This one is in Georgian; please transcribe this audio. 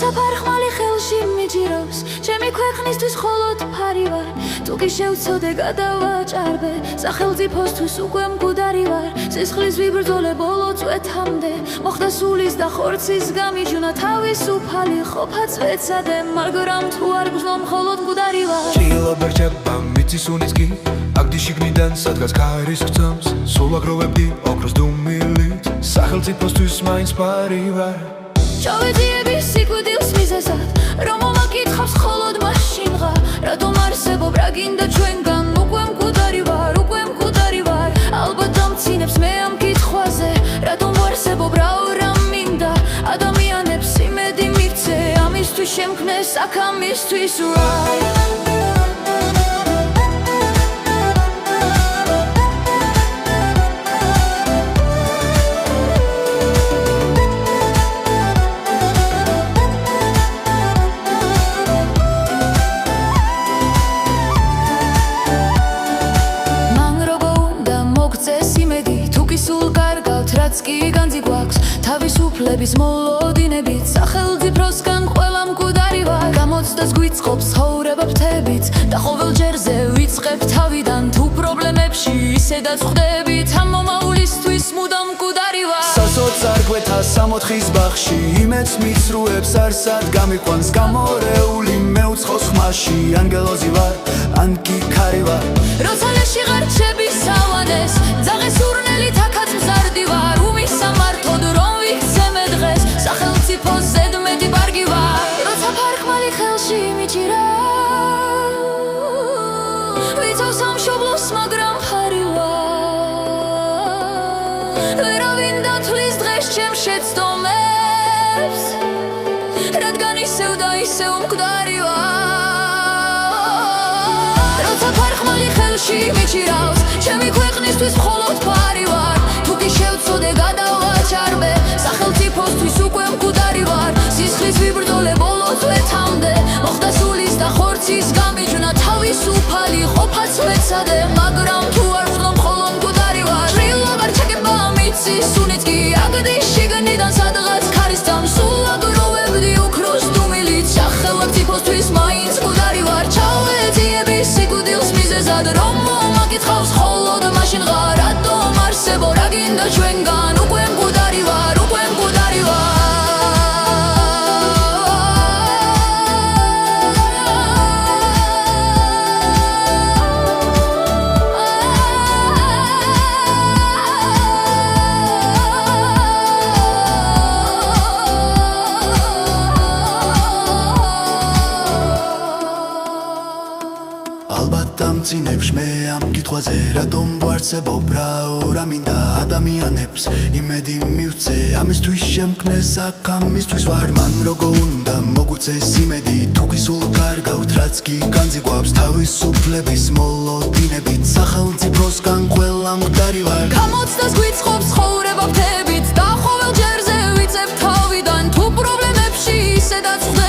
როცა ფარხმალი ხელში მიჭირავს ჩემი ქვეყნისთვის მხოლოდ ფარი ვარ თუ კი შევცოდე გადავაჭარბე სახელმწიფოსთვის უკვე მკვდარი ვარ სისხლის ვიბრძოლე ბოლო წვეთამდე მოხდა სულის და ხორცის გამიჯვნა თავისუფალი ყოფაც ვეცადე მაგრამ თუ არ გრძნო მხოლოდ მკვდარი ვარ ჭრილობა რჩება მიწის უნისკი აგდი შიგნიდან სადღაც ქარის გწამს სულ აგროვებდი ოქროს დუმილით სახელმწიფოსთვის მაინც ფარი ვარ ჩავეძიები სიკვდილს მიზეზად რომ მომაკითხავს მხოლოდ მაშინღა რატომ არსებობ რა გინდა ჩვენგან უკვე მკვდარი ვარ ალბათ დამცინებს მე ამ კითხვაზე რატომ ვარსებობ რა მინდა ადამიანებს იმედი მივცე ამისთვის შემქმნე საქამისთვის კი განძი გვაქვს თავისუფლების მოლოდინებით სახელმწიფოსგან ყველა მკვდარი ვარ გამოცდას გვიწყობს ცხოვრება ფრთებით და ყოველ ჯერზე ვიწყებ თავიდან თუ პრობლემებში ისედაც ხვდებით ამ მომავლისთვის მუდამ მკვდარი ვარ სასოწარკვეთა სამოთხის ბაღში იმედს მიცრუებს არსად გამიყვანს გამორეული მეუცხოს ხმაში ანგელოზი ვარ ან კი ქარი ვარ როცა ლეში ღარჩები სავანეს ძაღე სურნელით აქაც მზარდი ვარ სამართოდ რომ ვიქცემე დღეს სახელმწიფოს ზედმეტი ბარგი ვარ როცა ფარხმალი ხელში მიჭირავს ვიცავს სამშობლოს მაგრამ ხარი ვარ ვერავინ დათვლის დღეს ჩემ შეცდომებს რადგან ისევ და ისევ მკვდარი ვარ როცა ფარხმალი ხელში მიჭირავს ჩემი ქვეყნისთვის მხოლოდ ფარი ვარ თუ კი შევცოდე გადავაჭარბე სახელმწიფოსთვის უკვე მკვდარი ვარ სისხლის ვიბრძოლე ბოლო წვეთამდე მოხდა სულის და ხორცის გამიჯვნა თავისუფალი ყოფაც ვეცადე მაგრამ თუ არ ვხდო მხოლოდ მკვდარი ვარ ჭრილობა რჩება მიწის უნისკი აგდი შიგნიდან სადღაც ქარის გზამს სულ აგროვებდი ოქროს დუმილით სახელმწიფოსთვის მაინც მკვდარი ვარ ჩავეძიები სიკვდილს მიზეზად რომ მომაკითხავს მხოლოდ მაშინღა რატომ არსებო რა გინდა ჩვენგან უკვე მკვდარი ვარ ალბათ დამცინებს მე ამ კითხვაზე რატომ ვარსებობ რა მინდა ადამიანებს იმედი მივცე ამისთვის შემქმნე საქამისთვის ვარ მან როგორ უნდა მოგვიწეს იმედი თუ კი სულ კარგავთ რაც კი განძი გვაქვს თავისუფლების მოლოდინებით სახელმწიფოსგან ყველა მკვდარი ვარ გამოცდას გვიწყობს ცხოვრება ფრთებით და ყოველ ჯერზე ვიწებ თავიდან თუ პრობლემებში ისედაც